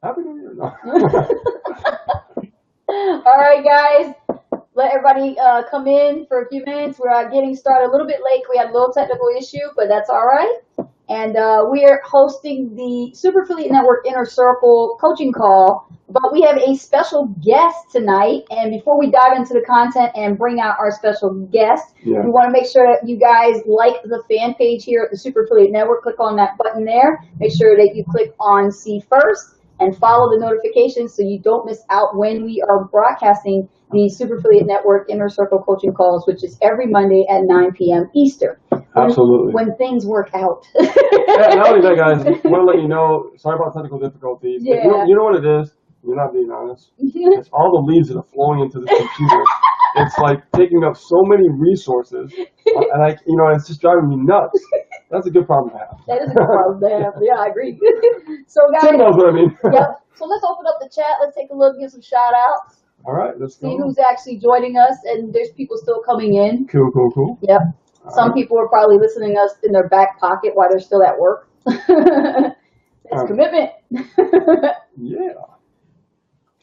Happy New Year. No. All right, guys. Let everybody come in for a few minutes. We're getting started a little bit late. We had a little technical issue, but that's all right. And we are hosting the Super Affiliate Network Inner Circle coaching call, but we have a special guest tonight. And before we dive into the content and bring out our special guest, we want to make sure that you guys like the fan page here at the Super Affiliate Network. Click on that button there. Make sure that you click on See First and follow the notifications so you don't miss out when we are broadcasting the Super Affiliate Network Inner Circle coaching calls, which is every Monday at 9 p.m. Eastern. Absolutely. When things work out. Yeah, not only that, guys, I want to let you know, sorry about technical difficulties. Yeah. You know what it is? You're not being honest. It's all the leads that are flowing into this computer. It's like taking up so many resources, and it's just driving me nuts. That's a good problem to have. That is a good problem to have. Yeah, I agree. So, guys. Tim knows what I mean. Yep. So let's open up the chat. Let's take a look, give some shout outs. All right, let's go. See who's actually joining us, and there's people still coming in. Cool. Yep. Some people are probably listening to us in their back pocket while they're still at work. That's commitment. Yeah.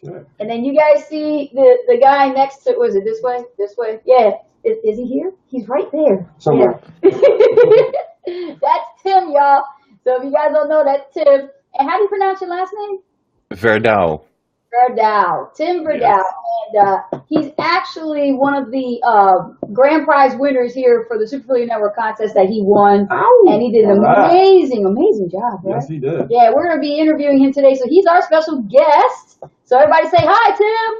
Okay. And then you guys see the guy next to, was it this way? This way? Yeah. Is he here? He's right there. Somewhere. Yeah. That's Tim, y'all. So if you guys don't know, that's Tim. And how do you pronounce your last name? Verdau. Verdau. Tim Verdau. Yes. And he's actually one of the grand prize winners here for the Super Affiliate Network contest that he won. Ow. And he did an amazing job. Right? Yes, he did. Yeah, we're going to be interviewing him today. So he's our special guest. So everybody say hi, Tim.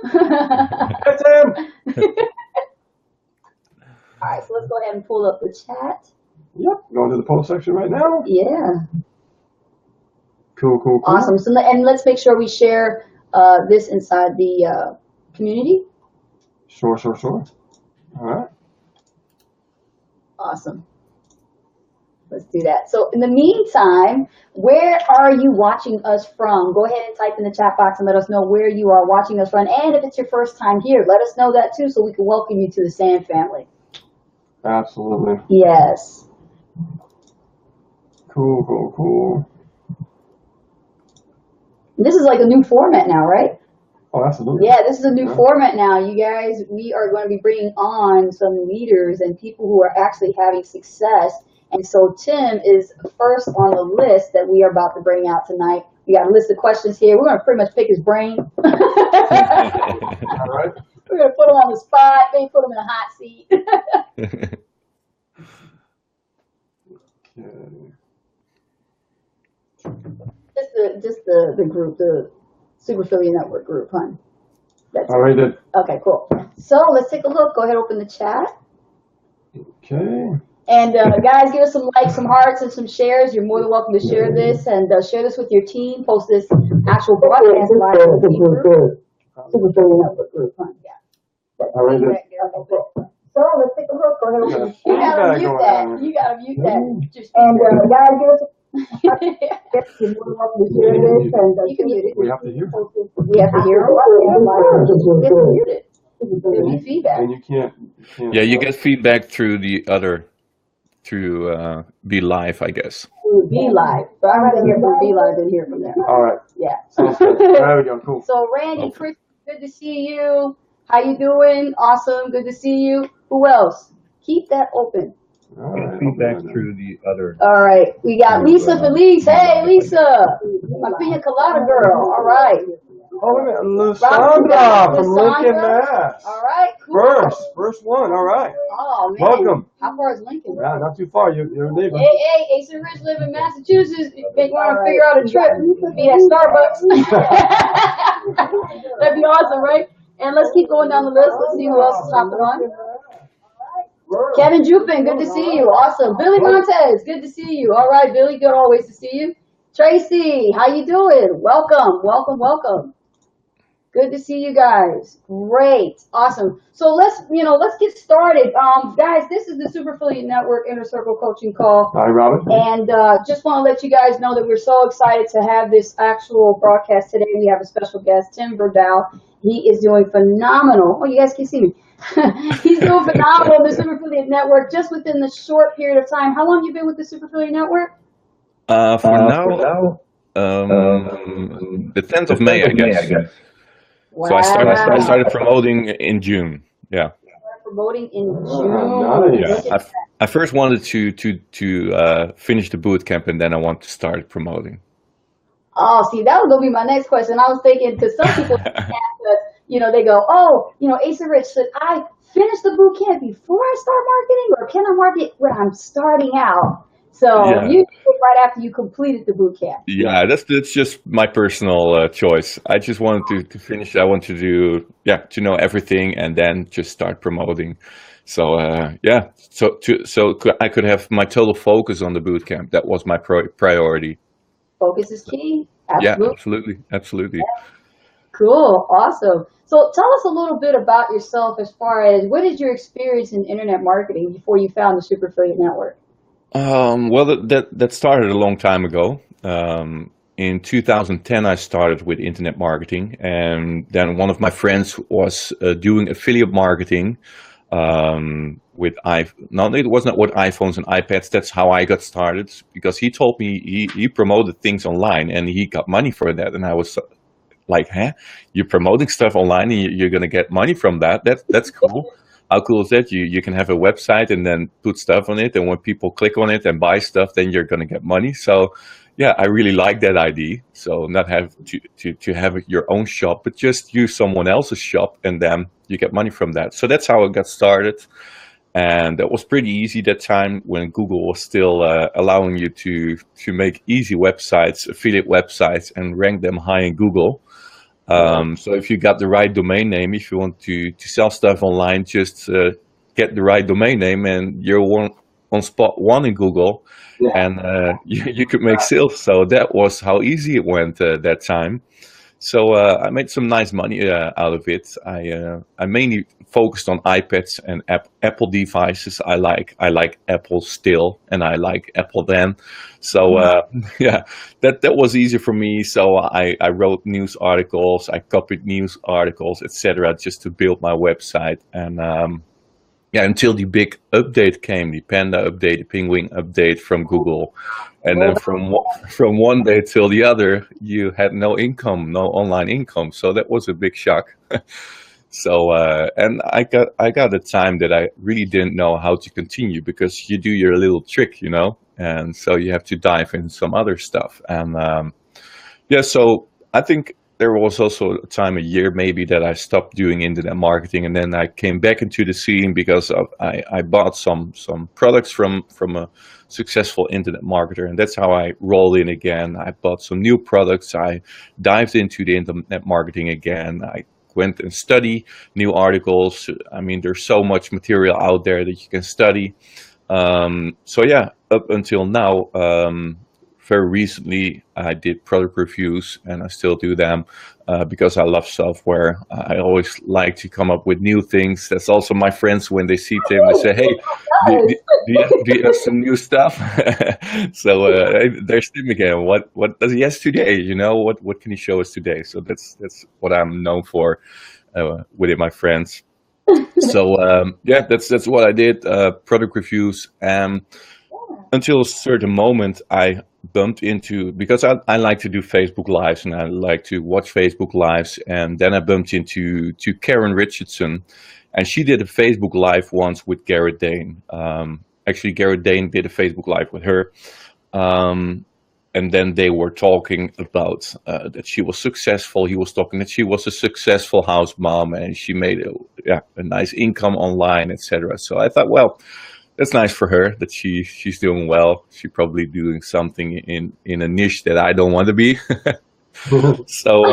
Hi, Tim. All right, so let's go ahead and pull up the chat. Yep, going to the post section right now. Yeah. Cool. Awesome. So, and let's make sure we share this inside the community. Sure. All right. Awesome. Let's do that. So in the meantime, where are you watching us from? Go ahead and type in the chat box and let us know where you are watching us from. And if it's your first time here, let us know that too so we can welcome you to the SAN family. Absolutely. Yes. Cool. This is like a new format now, right? Oh, absolutely. Yeah, this is a new format now. You guys, we are going to be bringing on some leaders and people who are actually having success. And so Tim is first on the list that we are about to bring out tonight. We got a list of questions here. We're going to pretty much pick his brain. All right. We're going to put him on the spot, maybe put him in a hot seat. Okay. Just the group, the Super Affiliate Network group, huh? That's All right, then. Okay, cool. So let's take a look. Go ahead, open the chat. Okay. And guys, give us some likes, some hearts, and some shares. You're more than welcome to share this and share this with your team. Post this actual broadcast live to the team group. Super Affiliate Network group, huh? Yeah. All right, then. Okay, cool. So let's take a look. Go ahead, open the chat. You gotta mute that. You gotta mute that. And guys, give us. You're more than welcome to share this and you can mute it. We have to hear. We have to hear it. We have to mute it. There's any feedback. And you can't. Yeah, you get feedback through Be Live, I guess. Be Live. But I'd rather hear from Be Live than hear from them. All right. Yeah. Sounds good. There we go. Cool. So Randy, Chris, good to see you. How you doing? Awesome. Good to see you. Who else? Keep that open. All right. Feedback through the other. All right. We got Lisa Felice. Hey, Lisa. My pina colada girl. All right. Oh, wait a minute. Lusandra from Lincoln, Mass. All right. Cool. First one. All right. Oh, man. Welcome. How far is Lincoln? Yeah, not too far. You're a neighbor. Hey, Ace and Rich live in Massachusetts. They want to figure out a trip. Be at Starbucks. That'd be awesome, right? And let's keep going down the list. Let's see who else is hopping on. Kevin Jupin, good to see you. Awesome. Billy Montez, good to see you. All right, Billy, good always to see you. Tracy, how you doing? Welcome. Good to see you guys. Great. Awesome. So let's get started. Guys, this is the Super Affiliate Network Inner Circle Coaching Call. Hi, Robin. And just want to let you guys know that we're so excited to have this actual broadcast today. We have a special guest, Tim Verdau. He is doing phenomenal. Oh, you guys can see me. He's doing phenomenal in the Super Affiliate Network just within the short period of time. How long have you been with the Super Affiliate Network? For now, the 10th of May, I guess. Wow. So I started promoting in June. Yeah. Promoting in Oh, June. nice. Look Yeah. at I first wanted to finish the boot camp, and then I want to start promoting. Oh, see, that was gonna be my next question. I was thinking because some people, they go, oh, Asa Rich, should I finish the boot camp before I start marketing, or can I market when I'm starting out? So Yeah. you did it right after you completed the boot camp. Yeah, that's just my personal choice. I just wanted to finish. I want to to know everything and then just start promoting. So I could have my total focus on the boot camp. That was my priority. Focus is key. Yeah, Absolutely. absolutely. Cool. Awesome. So tell us a little bit about yourself as far as what is your experience in internet marketing before you found the Super Affiliate Network? Well, that started a long time ago. In 2010, I started with internet marketing, and then one of my friends was doing affiliate marketing with no, it was not with iPhones and iPads. That's how I got started, because he told me he promoted things online and he got money for that, and I was like, huh? You're promoting stuff online and you're gonna get money from that? That's cool. How cool is that? You can have a website and then put stuff on it, and when people click on it and buy stuff, then you're gonna get money. So yeah, I really like that idea. So not have to have your own shop, but just use someone else's shop, and then you get money from that. So that's how it got started. And that was pretty easy that time, when Google was still allowing you to make easy websites, affiliate websites, and rank them high in Google. So if you got the right domain name, if you want to sell stuff online, just get the right domain name, and you're on spot one in Google, and you could make sales. So that was how easy it went that time. So I made some nice money out of it. I mainly focused on iPads and Apple devices. I like Apple still, and I like Apple then. So yeah, that was easy for me. So I wrote news articles, I copied news articles, etc., just to build my website. And until the big update came, the Panda update, the Penguin update from Google. And then from one day till the other, you had no income, no online income. So that was a big shock. So and I got a time that I really didn't know how to continue, because you do your little trick, and so you have to dive in some other stuff. And so I think there was also a time, a year maybe, that I stopped doing internet marketing, and then I came back into the scene because I bought some products from a successful internet marketer, and that's how I rolled in again. I bought some new products. I dived into the internet marketing again. I went and study new articles. I mean, there's so much material out there that you can study. So yeah, up until now, very recently, I did product reviews, and I still do them because I love software. I always like to come up with new things. That's also my friends, when they see Tim, they say, hey, do you have some new stuff? So there's Tim again. What does he have today? What can he show us today? So that's what I'm known for within my friends. So yeah, that's what I did, product reviews. Until a certain moment, I bumped into, because I like to do Facebook Lives, and I like to watch Facebook Lives, and then I bumped into Karen Richardson, and she did a Facebook Live once with Garrett Dane. Actually, Garrett Dane did a Facebook Live with her, and then they were talking about that she was successful. He was talking that she was a successful house mom, and she made a nice income online, etc. So I thought, well, that's nice for her that she's doing well. She's probably doing something in a niche that I don't want to be. So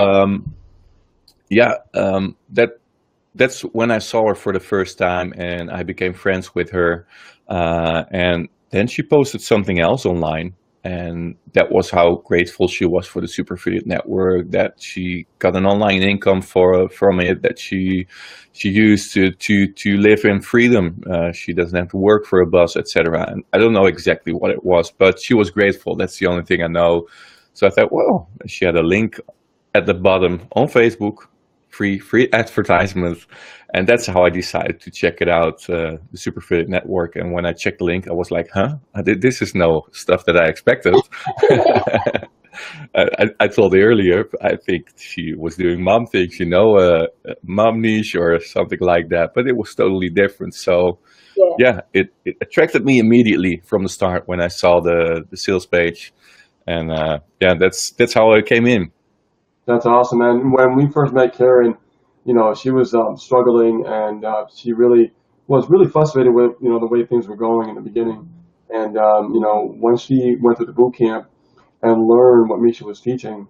that's when I saw her for the first time, and I became friends with her. And then she posted something else online, and that was how grateful she was for the Super Affiliate Network, that she got an online income from it, that she used to live in freedom. She doesn't have to work for a boss, etc. And I don't know exactly what it was, but she was grateful. That's the only thing I know. So I thought, well, she had a link at the bottom on Facebook, free advertisements, and that's how I decided to check it out, the Super Affiliate Network. And when I checked the link, I was like, huh? This is no stuff that I expected. I told her earlier, I think she was doing mom things, mom niche or something like that, but it was totally different. So Yeah. yeah, it attracted me immediately from the start when I saw the sales page, and yeah, that's how I came in. That's awesome, man. When we first met Karen, she was struggling, and she really was really frustrated with the way things were going in the beginning. And once she went through the boot camp and learned what Misha was teaching,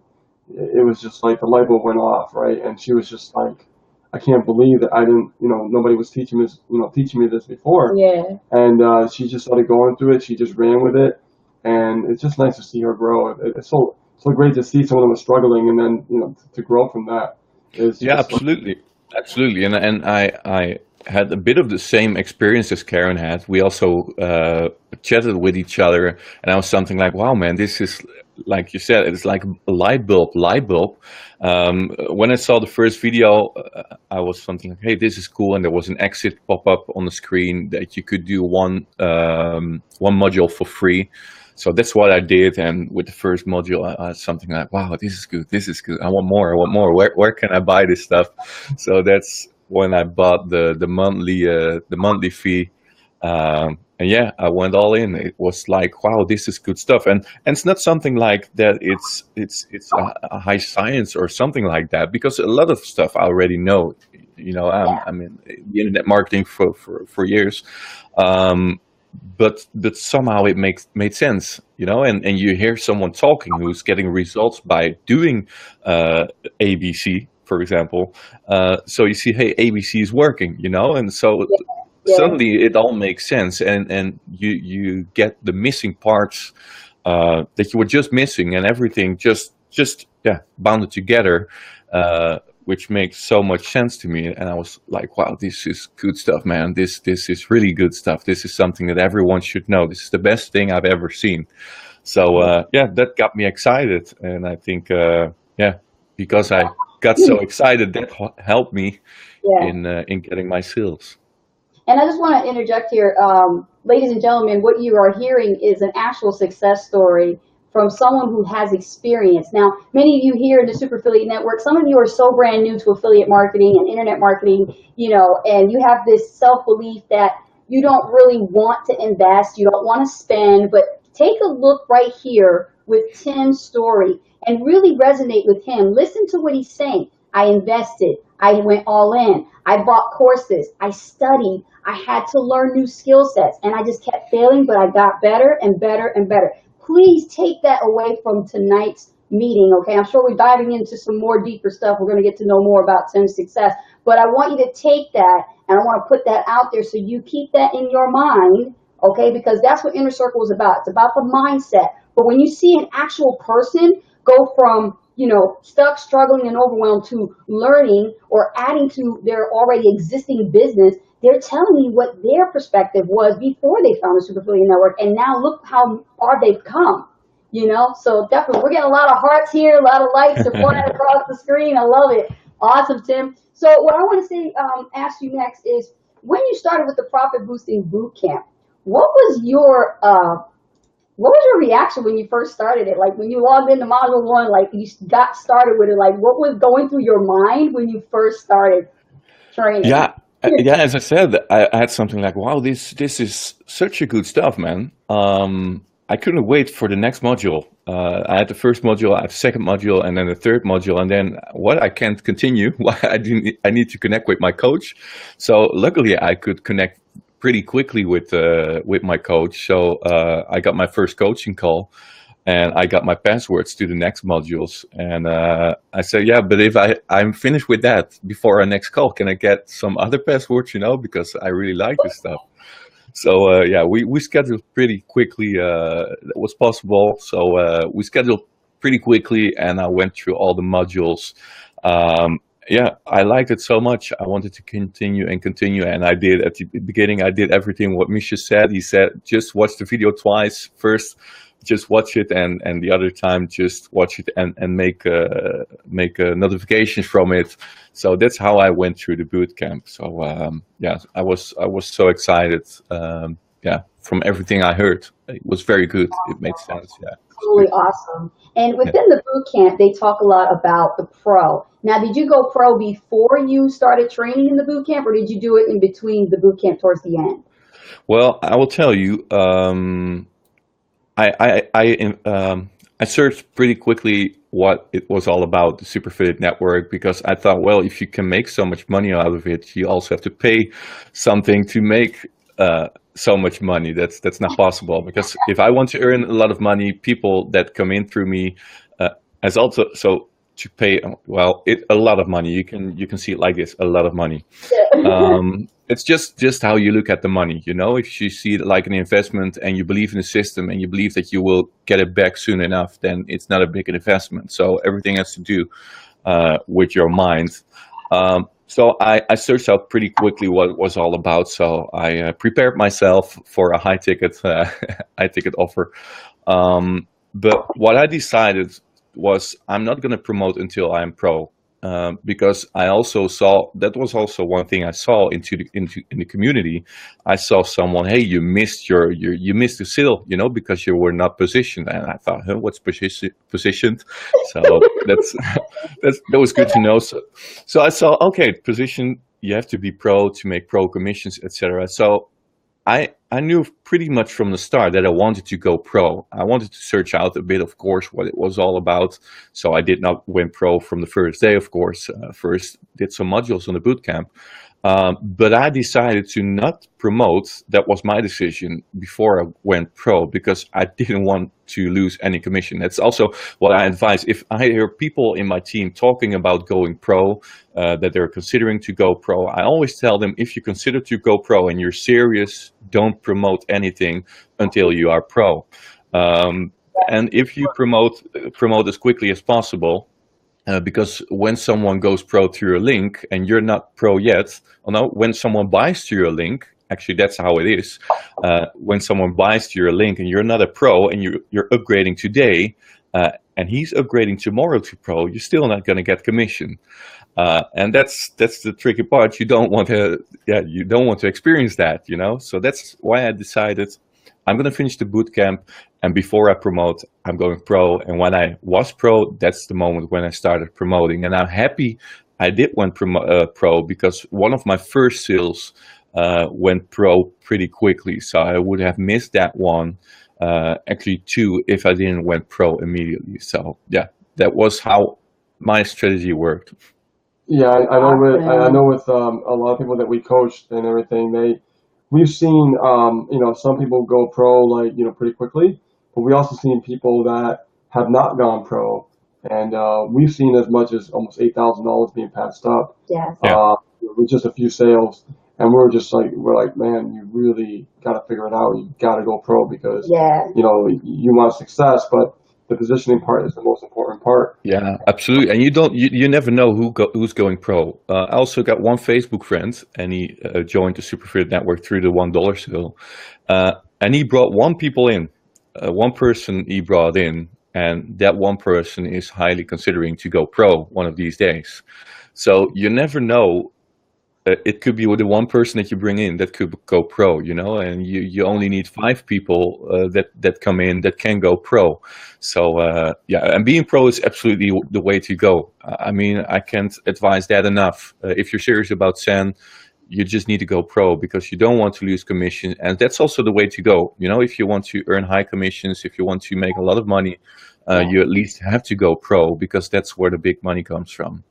it was just like the light bulb went off, right? And she was just like, I can't believe that I didn't, nobody was teaching this, teaching me this before. Yeah. And she just started going through it. She just ran with it, and it's just nice to see her grow. It's so great to see someone who was struggling, and then to grow from that. Is Yeah, just absolutely, and I had a bit of the same experience as Karen had. We also chatted with each other, and I was something like, "Wow, man, this is like you said, it's like a light bulb." When I saw the first video, I was something like, "Hey, this is cool," and there was an exit pop up on the screen that you could do one module for free. So that's what I did, and with the first module, I had something like, "Wow, this is good. This is good. I want more. I want more. Where can I buy this stuff?" So that's when I bought the monthly fee, and yeah, I went all in. It was like, "Wow, this is good stuff," and it's not something like that. It's a high science or something like that, because a lot of stuff I already know. I'm in the internet marketing for years. But somehow it made sense, and you hear someone talking who's getting results by doing ABC, for example. So you see, hey, ABC is working, and so Yeah. suddenly it all makes sense, and you get the missing parts that you were just missing, and everything just bounded together, which makes so much sense to me. And I was like, wow, this is good stuff, man. This is really good stuff. This is something that everyone should know. This is the best thing I've ever seen. So yeah, that got me excited, and I think because I got so excited, that helped me Yeah. in getting my sales. And I just want to interject here, ladies and gentlemen, what you are hearing is an actual success story from someone who has experience. Now, many of you here in the Super Affiliate Network, some of you are so brand new to affiliate marketing and internet marketing, and you have this self-belief that you don't really want to invest, you don't want to spend, but take a look right here with Tim's story and really resonate with him. Listen to what he's saying. I invested. I went all in. I bought courses. I studied. I had to learn new skill sets, and I just kept failing, but I got better and better and better. Please take that away from tonight's meeting, okay? I'm sure we're diving into some more deeper stuff. We're going to get to know more about Tim's success, but I want you to take that, and I want to put that out there so you keep that in your mind, okay? Because that's what Inner Circle is about. It's about the mindset. But when you see an actual person go from stuck, struggling, and overwhelmed to learning or adding to their already existing business, they're telling me what their perspective was before they found the Super Affiliate Network, and now look how far they've come. So definitely, we're getting a lot of hearts here, a lot of likes are pointing across the screen. I love it. Awesome, Tim. So what I want to say, ask you next is, when you started with the Profit Boosting Bootcamp, what was your reaction when you first started it? Like when you logged into Module 1, like you got started with it, like what was going through your mind when you first started training? Yeah, as I said, I had something like, wow, this is such a good stuff, man. I couldn't wait for the next module. I had the first module, I had the second module, and then the third module, and then I can't continue. I need to connect with my coach. So luckily I could connect pretty quickly with my coach. So I got my first coaching call, and I got my passwords to the next modules. And I said, yeah, but if I'm finished with that before our next call, can I get some other passwords, because I really like this stuff. So yeah, we scheduled pretty quickly. That was possible. So we scheduled pretty quickly, and I went through all the modules. Yeah, I liked it so much. I wanted to continue, and I did. At the beginning, I did everything what Misha said. He said, just watch the video twice. First, just watch it, and the other time, just watch it and make notifications from it. So that's how I went through the boot camp. So yeah, I was so excited. Yeah, from everything I heard, it was very good. It made sense. Yeah. Really awesome. And within the boot camp, they talk a lot about the pro. Now, did you go pro before you started training in the boot camp, or did you do it in between the boot camp towards the end? Well, I will tell you, I searched pretty quickly what it was all about, the Superfit Network, because I thought, well, if you can make so much money out of it, you also have to pay something to make so much money. That's not possible, because if I want to earn a lot of money, people that come in through me as also so to pay a lot of money. You can see it like this, a lot of money. It's just how you look at the money, you know. If you see it like an investment and you believe in the system and you believe that you will get it back soon enough, then it's not a big investment. So everything has to do with your mind. So I searched out pretty quickly what it was all about. So I prepared myself for a high ticket offer. But what I decided was I'm not going to promote until I'm pro. Because I also saw, that was also one thing I saw in the community. I saw someone, hey, you missed you missed the sale, you know, because you were not positioned. And I thought, huh, what's positioned? So that was good to know. So I saw, okay, position, you have to be pro to make pro commissions, etc. So I knew pretty much from the start that I wanted to go pro. I wanted to search out a bit, of course, what it was all about. So I did not went pro from the first day, of course. First did some modules on the bootcamp. But I decided to not promote. That was my decision before I went pro, because I didn't want to lose any commission. That's also what I advise. If I hear people in my team talking about going pro, that they're considering to go pro, I always tell them, if you consider to go pro and you're serious, don't promote anything until you are pro. And if you promote as quickly as possible, because when someone goes pro through a link and you're not pro yet, or no, when someone buys through your link, actually that's how it is. When someone buys through your link and you're not a pro and you're upgrading today, and he's upgrading tomorrow to pro, you're still not going to get commission. And that's the tricky part. You don't want to experience that, you know. So that's why I decided I'm going to finish the boot camp, and before I promote, I'm going pro. And when I was pro, that's the moment when I started promoting. And I'm happy I did went pro, because one of my first sales went pro pretty quickly. So I would have missed that one, actually two, if I didn't went pro immediately. So yeah, that was how my strategy worked. Yeah, I know with a lot of people that we coached and everything, we've seen some people go pro, like, pretty quickly, but we also seen people that have not gone pro, and we've seen as much as almost $8,000 being passed up. Yes. Yeah. With just a few sales, and we're like, man, you really got to figure it out. You got to go pro, because you want success, but the positioning part is the most important part. Yeah, absolutely. And you never know who's going pro. I also got one Facebook friend, and he joined the Superfit Network through the $1 sale, and he brought one person he brought in, and that one person is highly considering to go pro one of these days. So you never know. It could be with the one person that you bring in that could go pro, you know, and you only need 5 people that come in that can go pro. So yeah, and being pro is absolutely the way to go. I mean, I can't advise that enough. If you're serious about SEN, you just need to go pro, because you don't want to lose commission, and that's also the way to go. You know, if you want to earn high commissions, if you want to make a lot of money, you at least have to go pro, because that's where the big money comes from.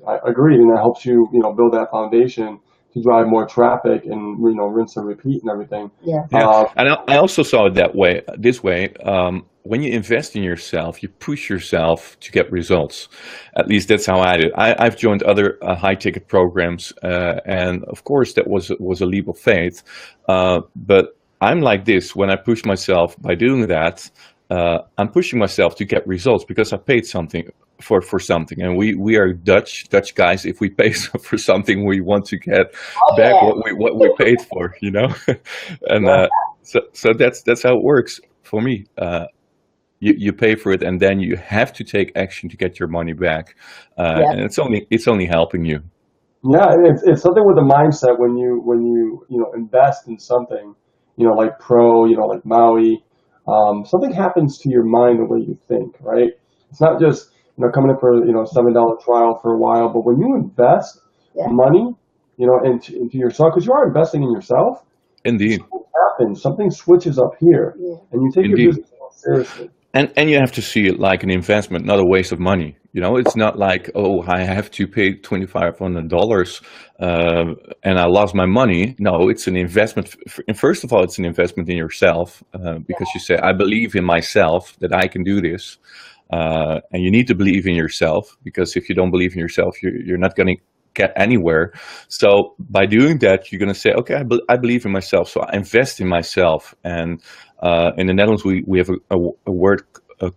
I agree, and that helps you, build that foundation to drive more traffic and, rinse and repeat and everything. Yeah. And I also saw it this way. When you invest in yourself, you push yourself to get results. At least that's how I did. I've joined other high ticket programs, and of course that was a leap of faith. But I'm like this: when I push myself by doing that, I'm pushing myself to get results, because I paid something for something, and we are Dutch guys. If we pay for something, we want to get back what we paid for, you know. And so that's how it works for me. You pay for it, and then you have to take action to get your money back, and it's only helping you. Yeah, it's something with the mindset when you invest in something, like pro, like Maui. something happens to your mind the way you think, right? It's not just coming in for $7 trial for a while, but when you invest Yeah. money, into yourself, because you are investing in yourself. Indeed. Something happens, something switches up here, Yeah. and you take your Indeed. business more seriously. And you have to see it like an investment, not a waste of money. It's not like, oh, I have to pay $2,500 and I lost my money. No, it's an investment. And first of all, it's an investment in yourself because you say, I believe in myself that I can do this. And you need to believe in yourself, because if you don't believe in yourself, you're not going to get anywhere. So by doing that, you're going to say, okay, I believe in myself, so I invest in myself. And in the Netherlands, we have a word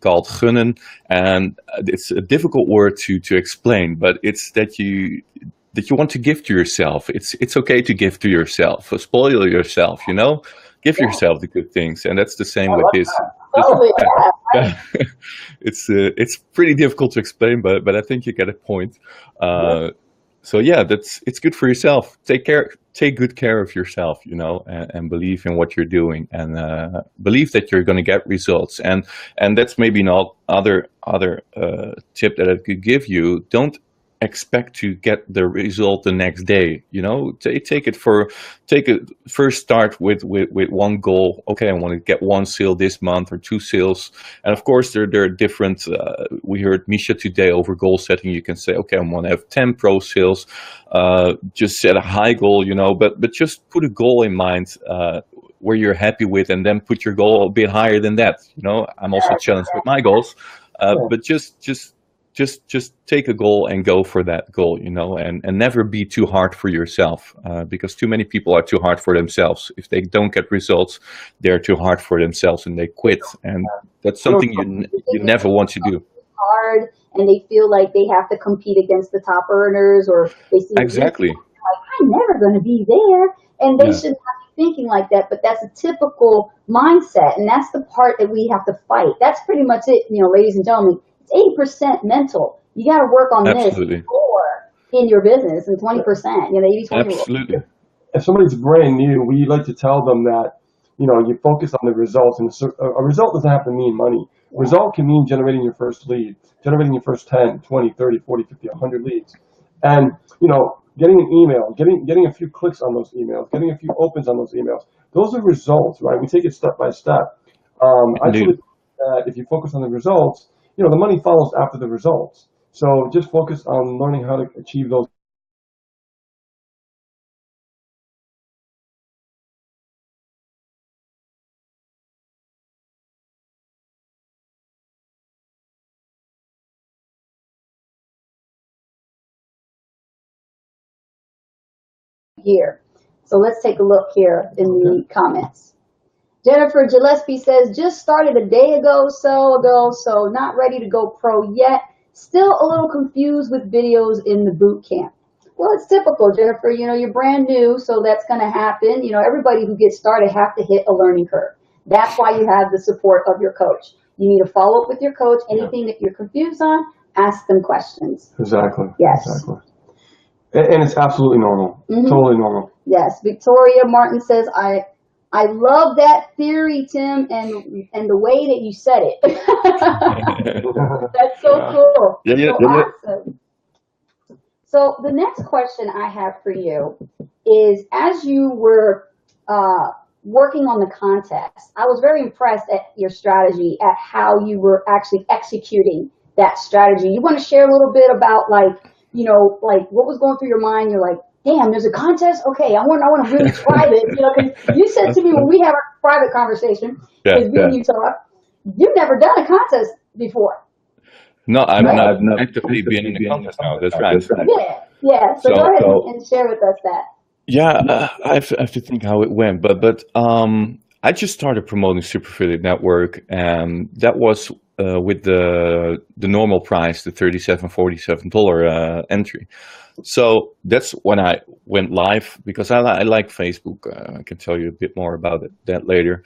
called gunnen, and it's a difficult word to explain, but it's that you want to give to yourself. It's okay to give to yourself, spoil yourself, give yourself the good things. And that's the same with this. Totally. It's pretty difficult to explain, but I think you get a point. So yeah, it's good for yourself. Take good care of yourself, and believe in what you're doing, and believe that you're going to get results. And that's maybe not other tip that I could give you. Don't expect to get the result the next day. Take it first. Start with one goal. Okay, I want to get 1 sale this month or 2 sales, and of course there are different. We heard Misha today over goal setting. You can say, okay, I want to have 10 pro sales. Just set a high goal, but just put a goal in mind where you're happy with, and then put your goal a bit higher than that. I'm also challenged with my goals, but just take a goal and go for that goal, and never be too hard for yourself, because too many people are too hard for themselves. If they don't get results, they're too hard for themselves and they quit. And that's something you never want to do. Hard, and they feel like they have to compete against the top earners, or they see Exactly. like, I'm never going to be there, and they should not be thinking like that. But that's a typical mindset, and that's the part that we have to fight. That's pretty much it, ladies and gentlemen. 80% mental. You got to work on Absolutely. this more in your business, and 20%. The 80-20 rule. Absolutely. If somebody's brand new, we like to tell them that you focus on the results, and a result doesn't have to mean money. Result can mean generating your first lead, generating your first 10, 20, 30, 40, 50, 100 leads, and getting an email, getting a few clicks on those emails, getting a few opens on those emails. Those are results, right? We take it step by step. I truly think that if you focus on the results, the money follows after the results. So just focus on learning how to achieve those. Here. So let's take a look here in the comments. Jennifer Gillespie says, just started a day ago, so not ready to go pro yet. Still a little confused with videos in the boot camp. Well, it's typical, Jennifer. You're brand new, so that's going to happen. Everybody who gets started have to hit a learning curve. That's why you have the support of your coach. You need to follow up with your coach. Anything that you're confused on, ask them questions. Exactly. Yes. Exactly. And it's absolutely normal. Totally normal. Yes. Victoria Martin says, I love that theory, Tim, and the way that you said it. That's so cool. Yeah. Awesome. So the next question I have for you is, as you were working on the contest, I was very impressed at your strategy, at how you were actually executing that strategy. You want to share a little bit about what was going through your mind? You're like, damn, there's a contest? Okay, I want to really try this. Because you said to me when we have our private conversation, because me and you talk, you've never done a contest before. No, I've actively been in the contest now. That's right. Yeah. So go ahead and share with us that. Yeah, I have to think how it went, but I just started promoting Super Affiliate Network, and that was with the normal price, the $37, $47 entry. So that's when I went live, because I like Facebook. I can tell you a bit more about that later.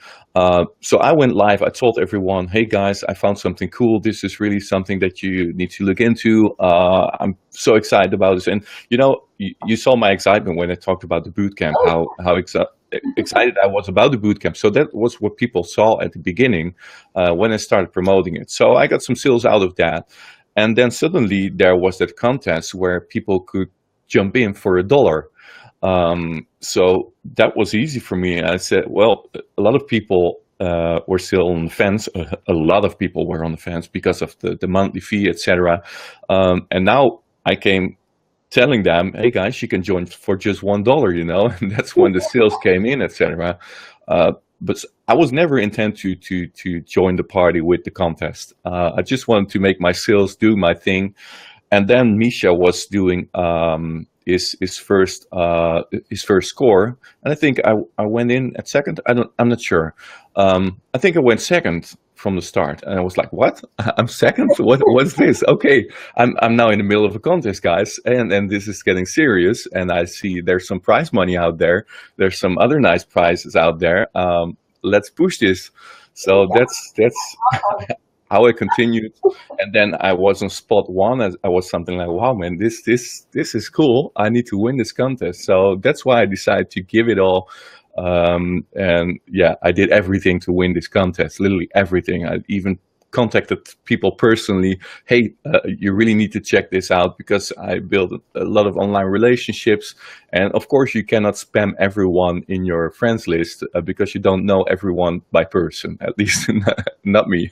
So I went live. I told everyone, hey guys, I found something cool. This is really something that you need to look into. I'm so excited about this. And you saw my excitement when I talked about the bootcamp, how excited I was about the bootcamp. So that was what people saw at the beginning when I started promoting it. So I got some sales out of that. And then suddenly there was that contest where people could jump in for $1. So that was easy for me. I said, well, a lot of people were still on the fence. A lot of people were on the fence because of the monthly fee, etc. And now I came telling them, hey guys, you can join for just $1, you know, and that's when the sales came in, etc. But I was never intent to join the party with the contest. I just wanted to make my sales, do my thing. And then Misha was doing his first score, and I think I went in at second. I'm not sure. I think I went second from the start, and I was like, "What? I'm second? What's this? Okay, I'm now in the middle of a contest, guys, and this is getting serious. And I see there's some prize money out there. There's some other nice prizes out there. Let's push this." So that's how I continued. And then I was on spot one. I was something like, wow, man, this is cool. I need to win this contest. So that's why I decided to give it all. And yeah, I did everything to win this contest, literally everything. I even contacted people personally. Hey, you really need to check this out, because I built a lot of online relationships. And of course, you cannot spam everyone in your friends list because you don't know everyone by person, at least not me.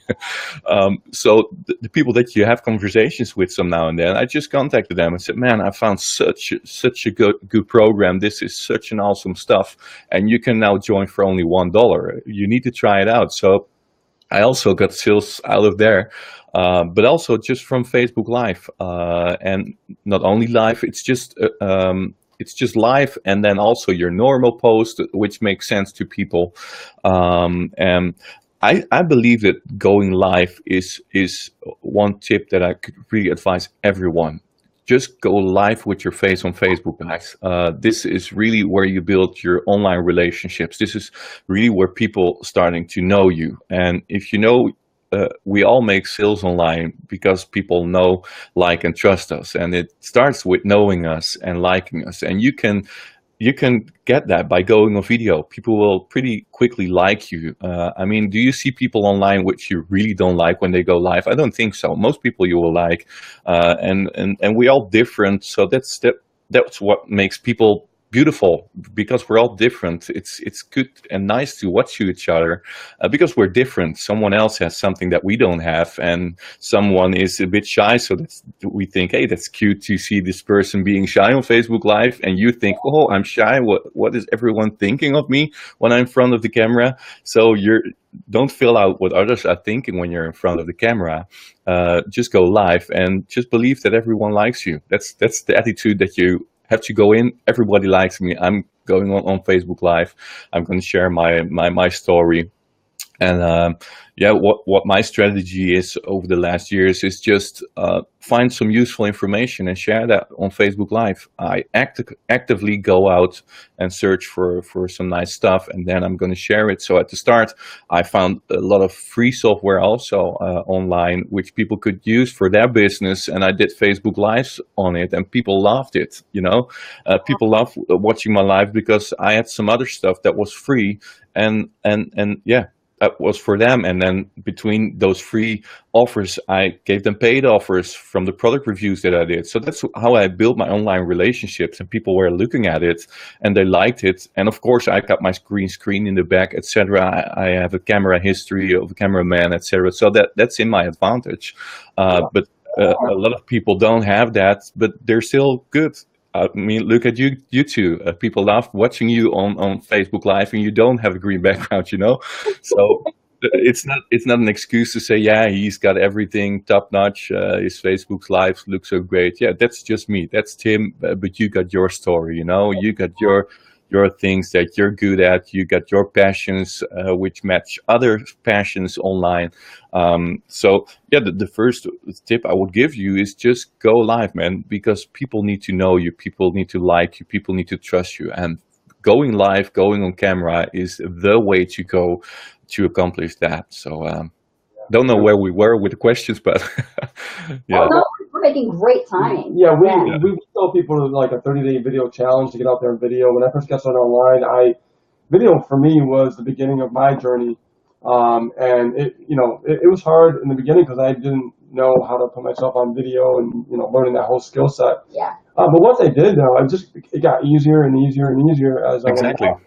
So the people that you have conversations with some now and then, I just contacted them and said, man, I found such a good program. This is such an awesome stuff. And you can now join for only $1. You need to try it out. So I also got sales out of there, but also just from Facebook Live, and not only live. It's just live, and then also your normal post, which makes sense to people. And I believe that going live is one tip that I could really advise everyone. Just go live with your face on Facebook, guys. This is really where you build your online relationships. This is really where people starting to know you. And if you know, we all make sales online because people know, like, and trust us. And it starts with knowing us and liking us. And you can get that by going on video. People will pretty quickly like you. I mean, do you see people online which you really don't like when they go live? I don't think so. Most people you will like, and we're all different. So that's what makes people beautiful, because we're all different. It's good and nice to watch each other because we're different. Someone else has something that we don't have, and someone is a bit shy, so we think, hey, that's cute to see this person being shy on Facebook Live, and you think, oh, I'm shy. What is everyone thinking of me when I'm in front of the camera? So don't fill out what others are thinking when you're in front of the camera. Just go live and just believe that everyone likes you. That's the attitude that you have to go in. Everybody likes me. I'm going on Facebook Live. I'm going to share my story. And yeah, what my strategy is over the last years is just find some useful information and share that on Facebook Live. I actively go out and search for some nice stuff, and then I'm going to share it. So at the start, I found a lot of free software also online, which people could use for their business, and I did Facebook Lives on it, and people loved it. You know, people love watching my live because I had some other stuff that was free, and yeah, that was for them. And then between those free offers, I gave them paid offers from the product reviews that I did. So that's how I built my online relationships, and people were looking at it and they liked it. And of course, I got my green screen in the back, etc. I have a camera history of a cameraman, etc. So that's in my advantage. But a lot of people don't have that, but they're still good. I mean, look at you two. People love watching you on Facebook Live, and you don't have a green background, you know. So it's not an excuse to say, yeah, he's got everything top notch. His Facebook Live looks so great. Yeah, that's just me. That's Tim. But you got your story, you know. You got your things that you're good at. You got your passions, which match other passions online. So yeah, the first tip I would give you is just go live, man, because people need to know you, people need to like you, people need to trust you, and going live, going on camera is the way to go to accomplish that. So don't know where we were with the questions, but yeah. Oh, no, we're making great time. Yeah, we tell people like a 30-day video challenge to get out there and video. When I first got started online, video for me was the beginning of my journey. And it was hard in the beginning because I didn't know how to put myself on video and, learning that whole skill set. Yeah. But once I did, though, it got easier and easier and easier as I went Exactly. along.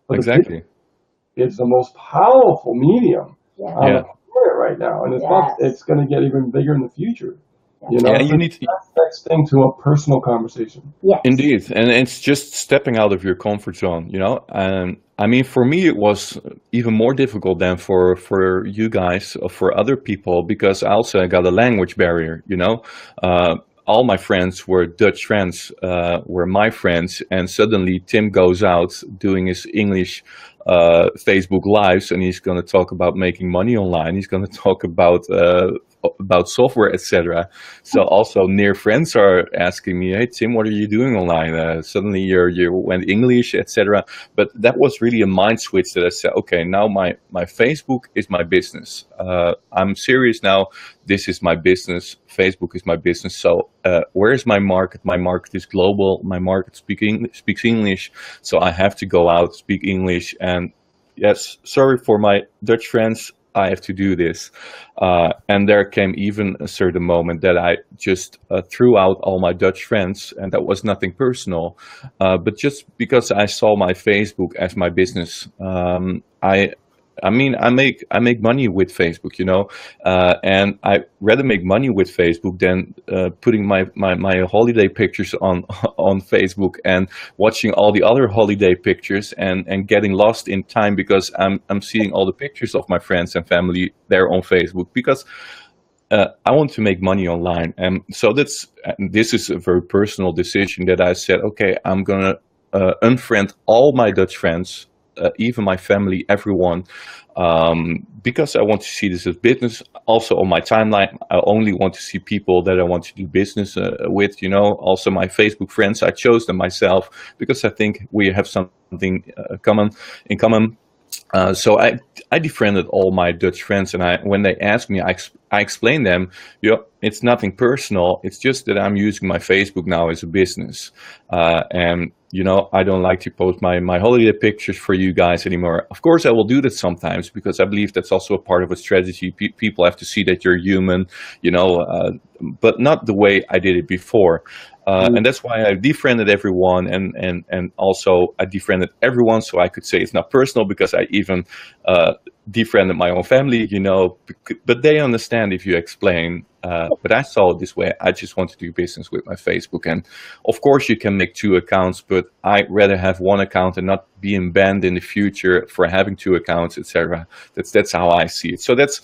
But Exactly. it's the most powerful medium Yeah. on Yeah. the planet right now, and it's going to get even bigger in the future. Yeah, So you need to, that's the next thing to a personal conversation. Yes. indeed, and it's just stepping out of your comfort zone, And I mean, for me, it was even more difficult than for you guys or for other people because I got a language barrier, All my friends were Dutch friends, were my friends, and suddenly Tim goes out doing his English Facebook lives, and he's going to talk about making money online. He's going to talk about software, etc. So also near friends are asking me, "Hey Tim, what are you doing online?" Suddenly you went English, etc. But that was really a mind switch that I said, "Okay, now my Facebook is my business. I'm serious now. This is my business. Facebook is my business. So where is my market? My market is global. My market speaks English. So I have to go out, speak English. And yes, sorry for my Dutch friends. I have to do this." And there came even a certain moment that I just threw out all my Dutch friends, and that was nothing personal, but just because I saw my Facebook as my business. I make money with Facebook, and I rather make money with Facebook than putting my holiday pictures on Facebook and watching all the other holiday pictures and getting lost in time because I'm seeing all the pictures of my friends and family there on Facebook because I want to make money online. And so this is a very personal decision that I said, okay, I'm gonna unfriend all my Dutch friends, even my family, everyone, because I want to see this as business. Also on my timeline, I only want to see people that I want to do business with. Also my Facebook friends, I chose them myself because I think we have something in common. So I defriended all my Dutch friends, and when they asked me, I explained them, it's nothing personal. It's just that I'm using my Facebook now as a business, and I don't like to post my holiday pictures for you guys anymore. Of course, I will do that sometimes because I believe that's also a part of a strategy. People have to see that you're human, but not the way I did it before. And that's why I defriended everyone, and also I defriended everyone so I could say it's not personal because I even defriended my own family, but they understand if you explain. But I saw it this way. I just want to do business with my Facebook, and of course you can make 2 accounts, but I'd rather have 1 account and not being banned in the future for having 2 accounts, etc. That's how I see it. So that's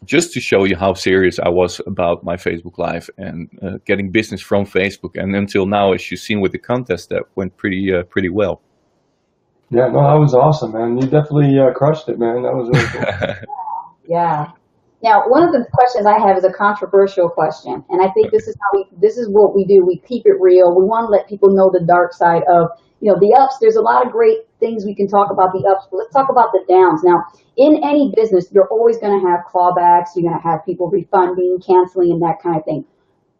just to show you how serious I was about my Facebook Live and getting business from Facebook. And until now, as you've seen with the contest, that went pretty well. Yeah, no, that was awesome, man. You definitely crushed it, man. That was really cool. Yeah. Now, one of the questions I have is a controversial question, and I think this is what we do. We keep it real. We want to let people know the dark side of, the ups. There's a lot of great things we can talk about the ups, but let's talk about the downs. Now, in any business, you're always going to have clawbacks. You're going to have people refunding, canceling, and that kind of thing.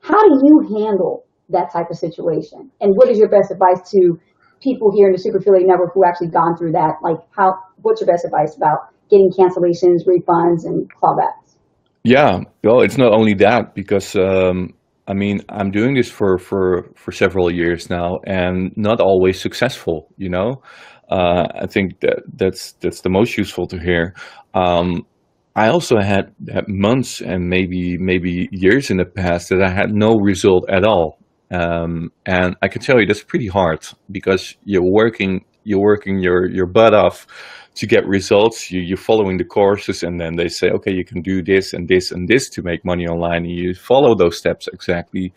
How do you handle that type of situation? And what is your best advice to people here in the Super Affiliate Network who actually gone through that? Like, what's your best advice about getting cancellations, refunds, and clawbacks? Yeah, well, it's not only that because I'm doing this for several years now and not always successful. I think that's the most useful to hear. I also had months and maybe years in the past that I had no result at all, and I can tell you that's pretty hard because you're working your butt off to get results. You're following the courses, and then they say, okay, you can do this and this and this to make money online, and you follow those steps exactly,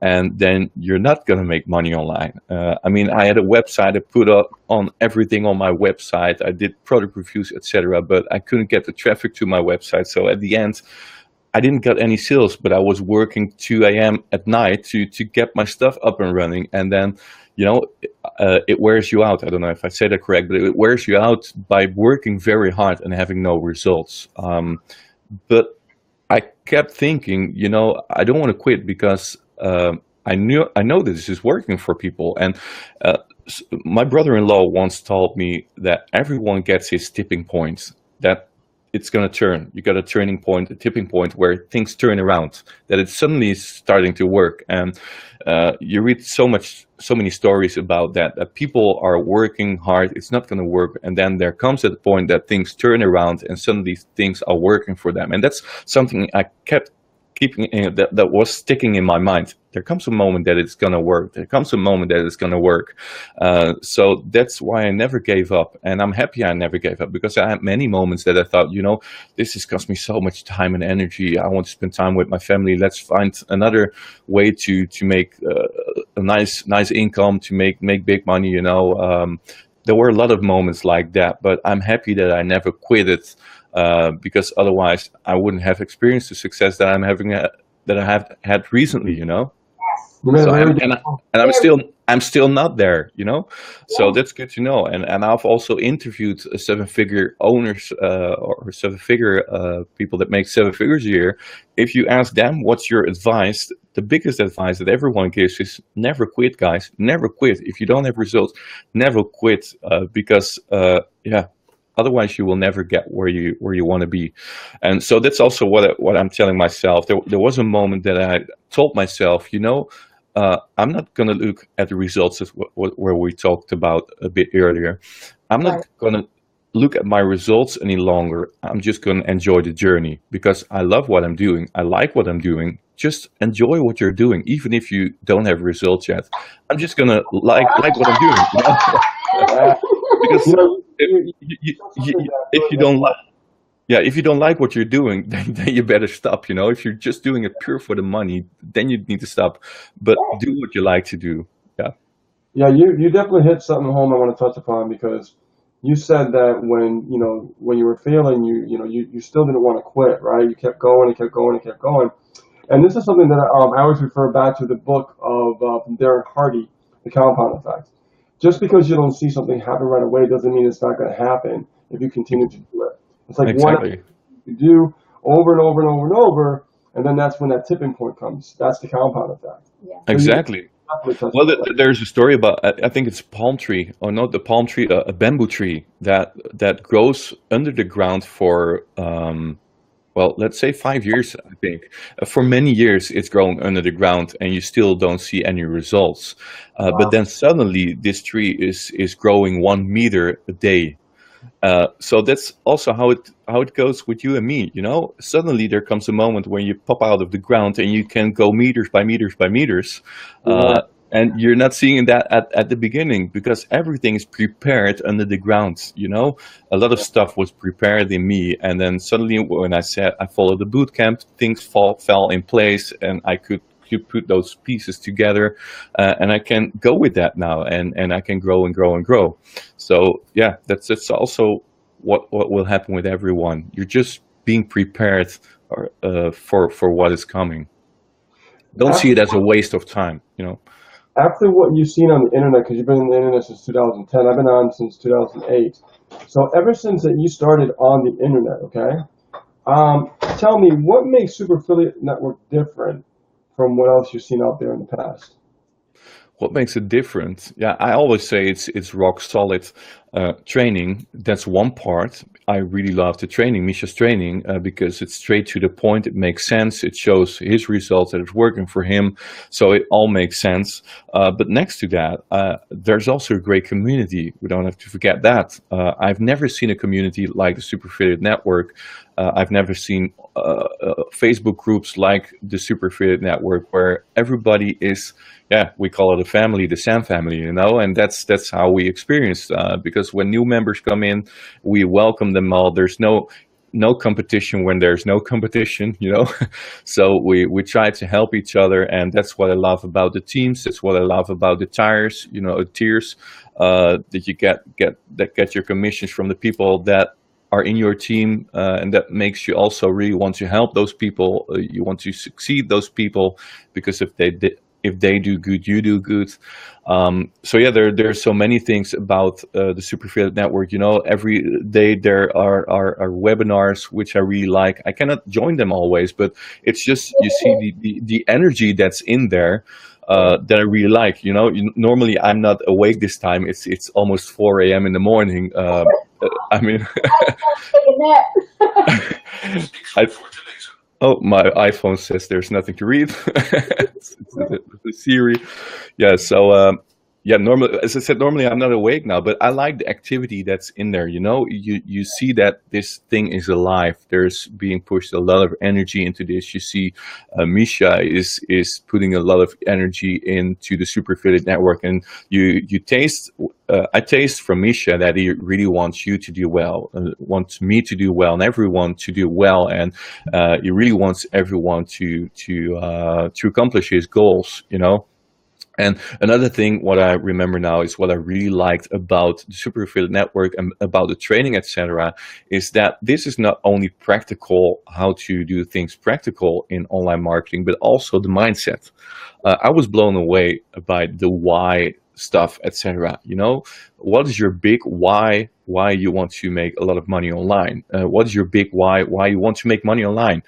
and then you're not going to make money online. I had a website. I put up on everything on my website. I did product reviews, etc., but I couldn't get the traffic to my website. So at the end, I didn't get any sales, but I was working 2 a.m. at night to get my stuff up and running. And then, it wears you out. I don't know if I say that correct, but it wears you out by working very hard and having no results. But I kept thinking, I don't want to quit because I know that this is working for people. And My brother-in-law once told me that everyone gets his tipping point, that it's going to turn. You got a turning point, a tipping point where things turn around, that it suddenly is starting to work. And you read so many stories about that, that people are working hard, it's not going to work. And then there comes a point that things turn around and suddenly things are working for them. And that's something I kept keeping that was sticking in my mind. There comes a moment that it's going to work. There comes a moment that it's going to work. So that's why I never gave up. And I'm happy I never gave up, because I had many moments that I thought, this has cost me so much time and energy. I want to spend time with my family. Let's find another way to make a nice income, to make big money. There were a lot of moments like that, but I'm happy that I never quit it, because otherwise I wouldn't have experienced the success that that I have had recently. You made So a very and, good and, I, point. and I'm still not there. So that's good to know. And I've also interviewed seven-figure owners, or seven-figure people that make seven figures a year. If you ask them what's your advice, the biggest advice that everyone gives is never quit, guys. Never quit. If you don't have results, never quit, because yeah. Otherwise, you will never get where you want to be. And so that's also what I'm telling myself. There was a moment that I told myself, I'm not going to look at the results as where we talked about a bit earlier. I'm Right. not going to look at my results any longer. I'm just going to enjoy the journey, because I love what I'm doing. I like what I'm doing. Just enjoy what you're doing, even if you don't have results yet. I'm just going to like what I'm doing. Yeah. Because You know, if something that if really you don't like if you don't like what you're doing, then you better stop. If you're just doing it pure for the money, then you need to stop. But do what you like to do. Yeah, Yeah, you definitely hit something home I want to touch upon, because you said that when you were failing, you still didn't want to quit, right? You kept going and kept going and kept going. And this is something that I always refer back to the book of from Darren Hardy, The Compound Effect. Just because you don't see something happen right away doesn't mean it's not going to happen if you continue to do it. It's like one exactly. you do over and over and over and over, and then that's when that tipping point comes. That's the compound effect. Yeah. So you Exactly. definitely touched Well, on that. there's a story about, I think it's palm tree, or not the palm tree, a bamboo tree that grows under the ground for well, let's say 5 years, I think. For many years, it's growing under the ground, and you still don't see any results. But Wow. then suddenly, this tree is growing 1 meter a day. So that's also how it goes with you and me. Suddenly there comes a moment when you pop out of the ground and you can go meters by meters by meters, Yeah. and you're not seeing that at the beginning, because everything is prepared under the ground. A lot of stuff was prepared in me, and then suddenly when I said I followed the boot camp, things fell in place, and I could put those pieces together, and I can go with that now, and I can grow and grow and grow. So yeah, that's also what will happen with everyone. You're just being prepared for what is coming. Don't see After, it as a waste of time. after what you've seen on the internet, because you've been on the internet since 2010, I've been on since 2008. So ever since that you started on the internet, okay? Tell me, what makes Super Affiliate Network different from what else you've seen out there in the past? What makes it different? Yeah, I always say it's rock solid training. That's one part. I really love the training, Misha's training, because it's straight to the point. It makes sense. It shows his results, that it's working for him. So it all makes sense. But next to that, there's also a great community. We don't have to forget that. I've never seen a community like the Super Affiliate Network. I've never seen Facebook groups like the Super Affiliate Network, where everybody is, yeah, we call it a family, the Sam family, and that's how we experience. Because when new members come in, we welcome them all. There's no competition when there's no competition. So we try to help each other, and that's what I love about the teams. That's what I love about the tiers, that you get your commissions from the people that are in your team, and that makes you also really want to help those people. You want to succeed those people, because if they do good, you do good. So yeah, there's so many things about the Super Affiliate Network. Every day there are webinars which I really like. I cannot join them always, but it's just, you see the energy that's in there. that I really like. You know, normally I'm not awake this time. It's almost 4 a.m. in the morning. I mean, Taking that. I, oh, my iPhone says there's nothing to read. It's the Siri. Yeah. So yeah, normally, as I said, normally I'm not awake now, but I like the activity that's in there. You know, you see that this thing is alive. There's being pushed a lot of energy into this. You see, Misha is putting a lot of energy into the Super Affiliate Network, and you taste. I taste from Misha that he really wants you to do well, wants me to do well, and everyone to do well, and he really wants everyone to accomplish his goals. You know. And another thing, what I remember now is what I really liked about the Super Affiliate Network and about the training, etc., is that this is not only practical, how to do things practical in online marketing, but also the mindset. I was blown away by the why stuff, etc. You know, what is your big why you want to make a lot of money online? What is your big why you want to make money online?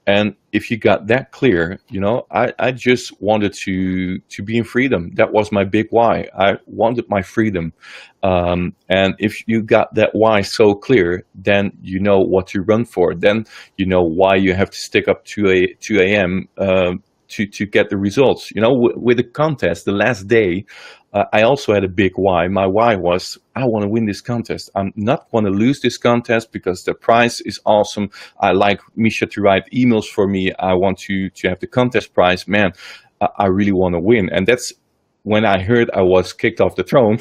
And if you got that clear, you know, I just wanted to be in freedom. That was my big why. I wanted my freedom. And if you got that why so clear, then you know what to run for. Then you know why you have to stick up 2 a.m. To get the results. You know, with the contest, the last day, I also had a big why. My why was, I want to win this contest. I'm not going to lose this contest because the prize is awesome. I like Misha to write emails for me. I want to have the contest prize. Man, I really want to win. And that's when I heard I was kicked off the throne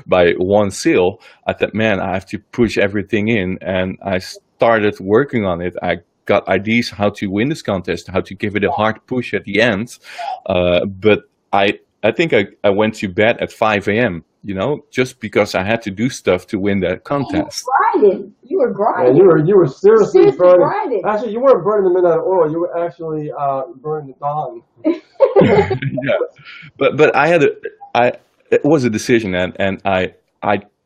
by one sale. I thought, man, I have to push everything in. And I started working on it. I got ideas how to win this contest, how to give it a hard push at the end. But I think I went to bed at 5 a.m., you know, just because I had to do stuff to win that contest. You were grinding. Yeah, you were seriously burning. grinding. Actually, you weren't burning the midnight oil. You were actually burning the dawn. Yeah, but I had it was a decision, and I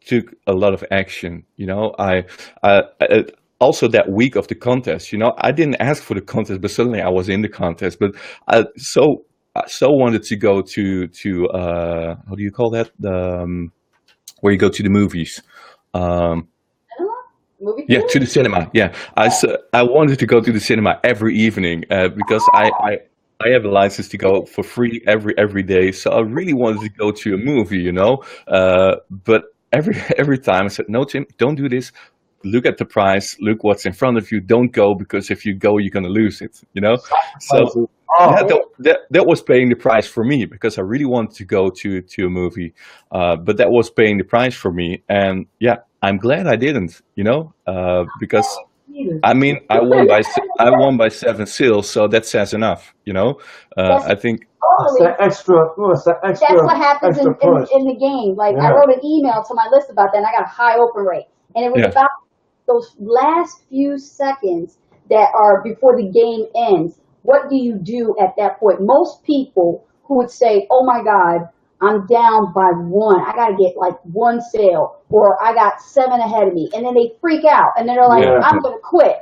took a lot of action. You know, I also that week of the contest, you know, I didn't ask for the contest, but suddenly I was in the contest. But I so wanted to go to how do you call that, the where you go to the movies. Movie Yeah, theater? to the cinema. Yeah, I wanted to go to the cinema every evening because I have a license to go for free every day. So I really wanted to go to a movie, you know. But every time I said, no, Tim, don't do this. Look at the price. Look what's in front of you. Don't go, because if you go, you're gonna lose it. You know. So yeah, that was paying the price for me, because I really wanted to go to a movie, but that was paying the price for me. And yeah, I'm glad I didn't. You know, because I mean, I won by 7 sales, so that says enough. You know, I think. It's that extra. That's what happens in the game. Like, I wrote an email to my list about that, and I got a high open rate. And it was about those last few seconds that are before the game ends. What do you do at that point? Most people who would say, oh my God, I'm down by 1. I got to get like 1 sale, or I got 7 ahead of me. And then they freak out, and then they're like, I'm going to quit.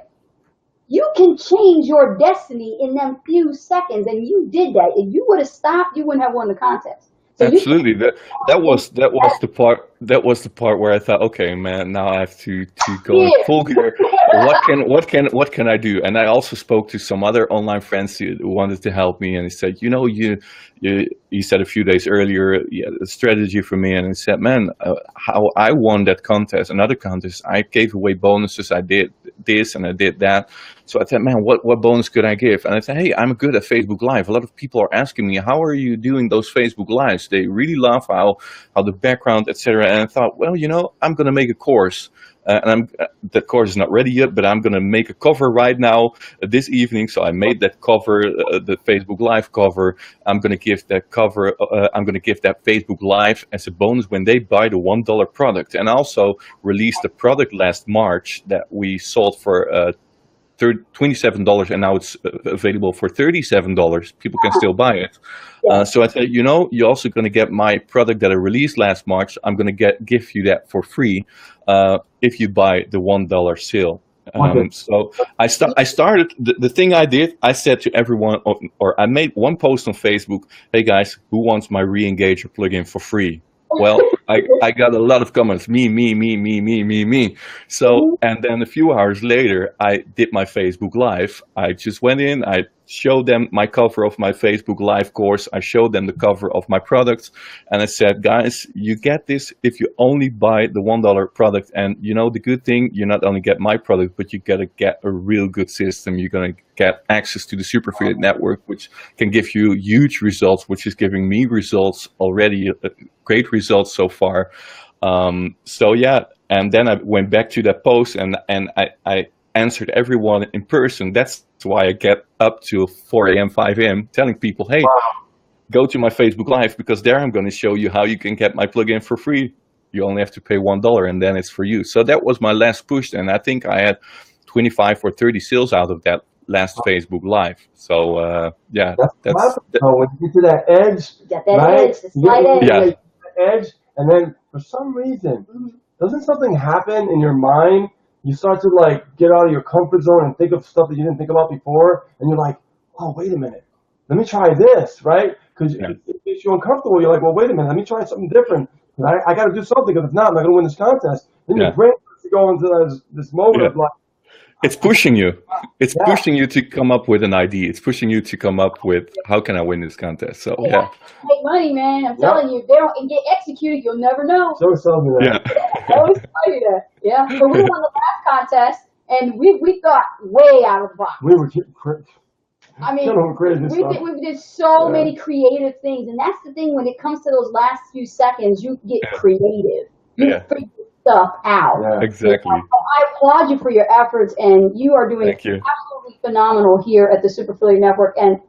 You can change your destiny in them few seconds, and you did that. If you would have stopped, you wouldn't have won the contest. So absolutely, that was the part where I thought, okay, man, now I have to go in full gear. What can I do? And I also spoke to some other online friends who wanted to help me, and he said, you know, he said a few days earlier, a strategy for me, and he said, man, how I won that contest, another contest, I gave away bonuses, I did this and I did that. So I thought, man, what bonus could I give? And I said, hey, I'm good at Facebook Live. A lot of people are asking me, how are you doing those Facebook Lives? They really love how the background, etc. And I thought, well, you know, I'm going to make a course. And that course is not ready yet, but I'm going to make a cover right now this evening. So I made that cover, the Facebook Live cover. I'm going to give that cover. I'm going to give that Facebook Live as a bonus when they buy the $1 product. And I also released a product last March that we sold for $27, and now it's available for $37. People can still buy it. So I said, you know, you're also going to get my product that I released last March. I'm going to give you that for free if you buy the $1 sale. Okay. So I started the thing I did. I said to everyone, or I made one post on Facebook. Hey guys, who wants my Re-Engager plugin for free? Well, I got a lot of comments. Me. So, and then a few hours later, I did my Facebook Live. I just went in, I showed them my cover of my Facebook Live course. I showed them the cover of my products. And I said, guys, you get this if you only buy the $1 product. And you know, the good thing, you not only get my product, but you gotta get a real good system. You're gonna get access to the Super Affiliate Network, which can give you huge results, which is giving me results already, great results so far. So yeah, and then I went back to that post and I answered everyone in person. That's why I get up to 4 a.m., 5 a.m. telling people, hey, go to my Facebook Live, because there I'm going to show you how you can get my plugin for free. You only have to pay $1 and then it's for you. So that was my last push, and I think I had 25 or 30 sales out of that last Facebook Live. So yeah, that's when you get to that edge, Got that right? edge, the slight edge. Yeah. The edge, and then for some reason, doesn't something happen in your mind? You start to like get out of your comfort zone and think of stuff that you didn't think about before, and you're like, oh, wait a minute, let me try this, right? Because Yeah. it makes you uncomfortable. You're like, well, wait a minute, let me try something different. I got to do something, because if not, I'm not going to win this contest. Then your Yeah. brain starts to go into this moment Yeah. of like, It's pushing you. It's Yeah. pushing you to come up with an idea. It's pushing you to come up with, how can I win this contest? So Hey, yeah, make money, man. I'm telling you, if they don't get executed, you'll never know. so tells me that. yeah, I always tell you that. Yeah. So we won the last contest, and we thought way out of the box. We were crazy. I mean, Crazy we stuff. did so Yeah. many creative things, and that's the thing. When it comes to those last few seconds, you get creative. You Yeah. figure stuff out. Yeah. exactly. I applaud you for your efforts, and you are doing Thank you. absolutely phenomenal here at the Super Affiliate Network. And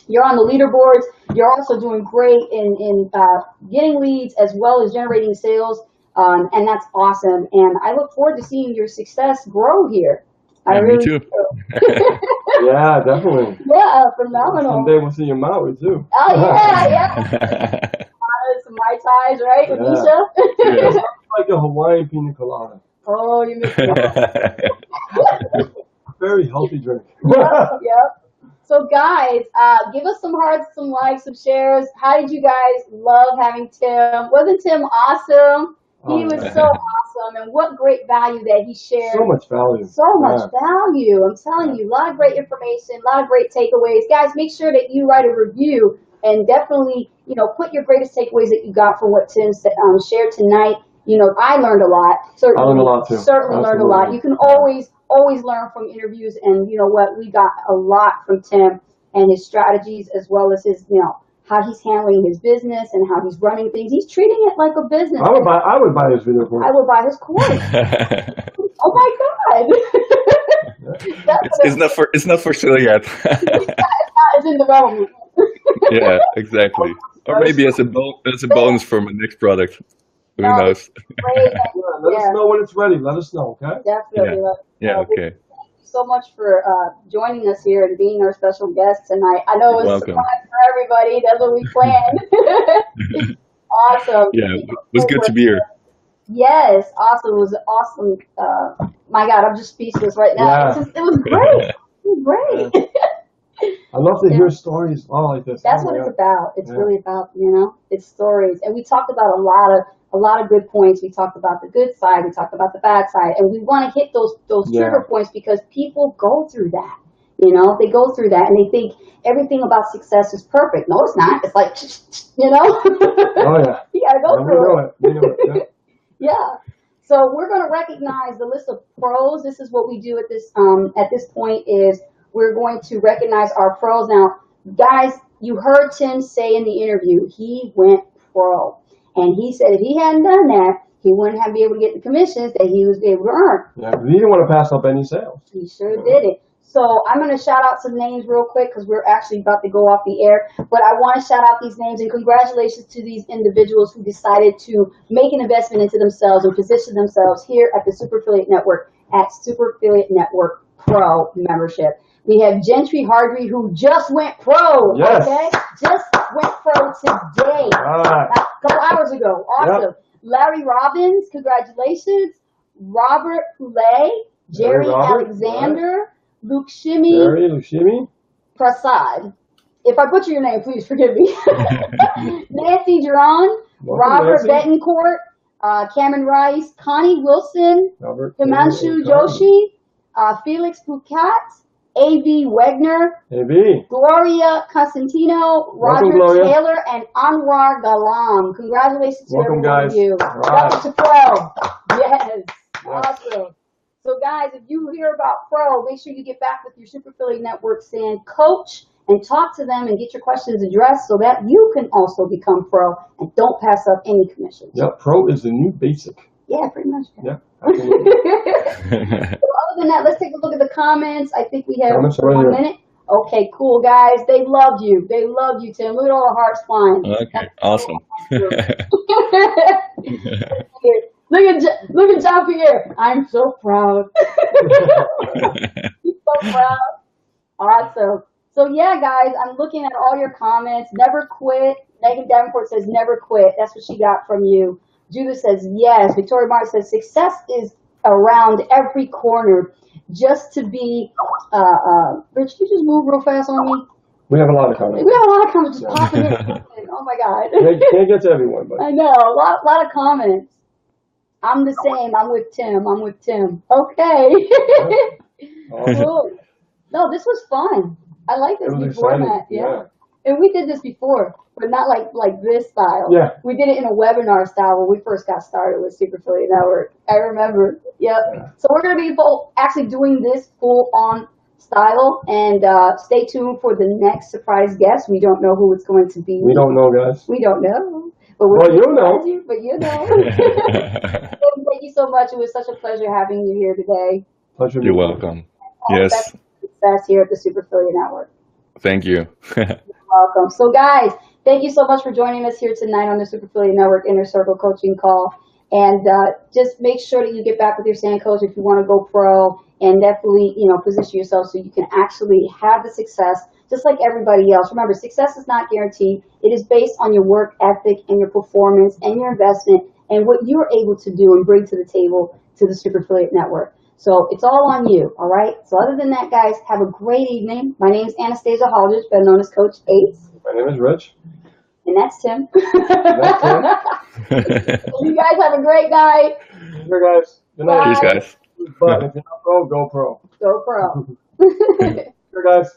you're on the leaderboards. You're also doing great in getting leads as well as generating sales, and that's awesome. And I look forward to seeing your success grow here. I Yeah, me really too. do. Yeah, definitely. Yeah, phenomenal. Someday we'll see you in Maui too. Oh yeah. Some Mai Tais, right, Yeah. Anisha? Yeah. Like a Hawaiian pina colada. Oh, you missed it. Very healthy drink. Yep. So guys, give us some hearts, some likes, some shares. How did you guys love having Tim? Wasn't Tim awesome? He was so awesome, and what great value that he shared. So much value. So much value. I'm telling you, a lot of great information, a lot of great takeaways. Guys, make sure that you write a review and definitely, put your greatest takeaways that you got from what Tim shared tonight. I learned a lot. Certainly, I learned a lot too. Certainly learned a lot. Absolutely. You can always learn from interviews, and you know what? We got a lot from Tim and his strategies, as well as his, how he's handling his business and how he's running things. He's treating it like a business. I would buy this video course. I will buy his course. Oh my God! it's not for sale yet. It's in development. Yeah, exactly. Or maybe as a bonus for my next product. Who knows? Great. Let us know when it's ready. Let us know, okay? Definitely. Yeah. Okay. Thank you so much for joining us here and being our special guest tonight. I know it was a Welcome. surprise for everybody. That's what we planned. Awesome. Yeah, it was good to be here. Yes, awesome. It was awesome. My God, I'm just speechless right now. Yeah. It was great. It was great. I love to hear stories all like this. That's what it's about. It's really about, it's stories. And we talked about a lot of good points. We talked about the good side. We talked about the bad side. And we want to hit those trigger points because people go through that. They go through that and they think everything about success is perfect. No, it's not. It's like, Oh, yeah. You got to go through it. We know it. Yeah. Yeah. So we're going to recognize the list of pros. This is what we do at this point is we're going to recognize our pros. Now, guys, you heard Tim say in the interview, he went pro. And he said if he hadn't done that, he wouldn't be able to get the commissions that he was able to earn. Yeah, he didn't want to pass up any sales. He sure did it. So I'm going to shout out some names real quick because we're actually about to go off the air. But I want to shout out these names and congratulations to these individuals who decided to make an investment into themselves and position themselves here at the Super Affiliate Network at Super Affiliate Network Pro membership. We have Gentry Hardry who just went pro. Yes. Okay? Just went pro today. Right. A couple hours ago. Awesome. Yep. Larry Robbins, congratulations. Robert Poulet, Jerry Robert, Alexander, Lukshmi Jerry Lushimi. Prasad. If I butcher your name, please forgive me. Nancy Duran, Welcome, Robert Nancy. Betancourt, Cameron Rice, Connie Wilson, Robert. Himanshu Taylor, and Joshi, Felix Boucat, A.V. Wegner, Connie. AB. Gloria Costantino, Welcome, Roger Gloria. Taylor, and Anwar Galam. Congratulations to Welcome, every one guys. of you. All right. Welcome to Pro. Yes. Awesome. So guys, if you hear about Pro, make sure you get back with your Super Affiliate Network SAN coach and talk to them and get your questions addressed so that you can also become Pro and don't pass up any commissions. Yep. Pro is the new basic. Yeah, pretty much. Yep. Absolutely. So other than that, let's take a look at the comments. I think we have Comments right 1 here. minute. Okay, cool, guys. They loved you. They loved you, Tim. Look at all the hearts flying. Okay, awesome. Look at John Pierre. I'm so proud. He's so proud. Awesome. So yeah, guys, I'm looking at all your comments. Never quit. Megan Davenport says never quit. That's what she got from you. Judith says yes. Victoria Martin says success is around every corner. Just to be, Rich, you just move real fast on me. We have a lot of comments. We have a lot of comments just popping in. Oh my God. Can't get to everyone, but I know, a lot of comments. I'm the same. I'm with Tim. Okay. Awesome. Cool. No, this was fun. I like this It was new exciting. format. Yeah. And we did this before, but not like this style. Yeah. We did it in a webinar style when we first got started with Super Affiliate Network. I remember. Yep. Yeah. So we're going to be actually doing this full on style, and stay tuned for the next surprise guest. We don't know who it's going to be. We don't know, guys. We don't know. But we're Well, gonna you know. surprise you, but you know. Thank you so much. It was such a pleasure having you here today. Pleasure. You're welcome. All the Yes, best success here at the Super Affiliate Network. thank you. Welcome. So guys, thank you so much for joining us here tonight on the Super Affiliate Network Inner Circle Coaching Call. And just make sure that you get back with your SAN coach if you want to go pro, and definitely, position yourself so you can actually have the success just like everybody else. Remember, success is not guaranteed. It is based on your work ethic and your performance and your investment and what you're able to do and bring to the table to the Super Affiliate Network. So it's all on you, all right? So other than that, guys, have a great evening. My name is Anastasia Holdridge, better known as Coach Ace. My name is Rich. And that's Tim. That's Tim. You guys have a great night. Here, guys. Good night. Cheers, guys. But if you're not pro, go pro. Go pro. Here, guys.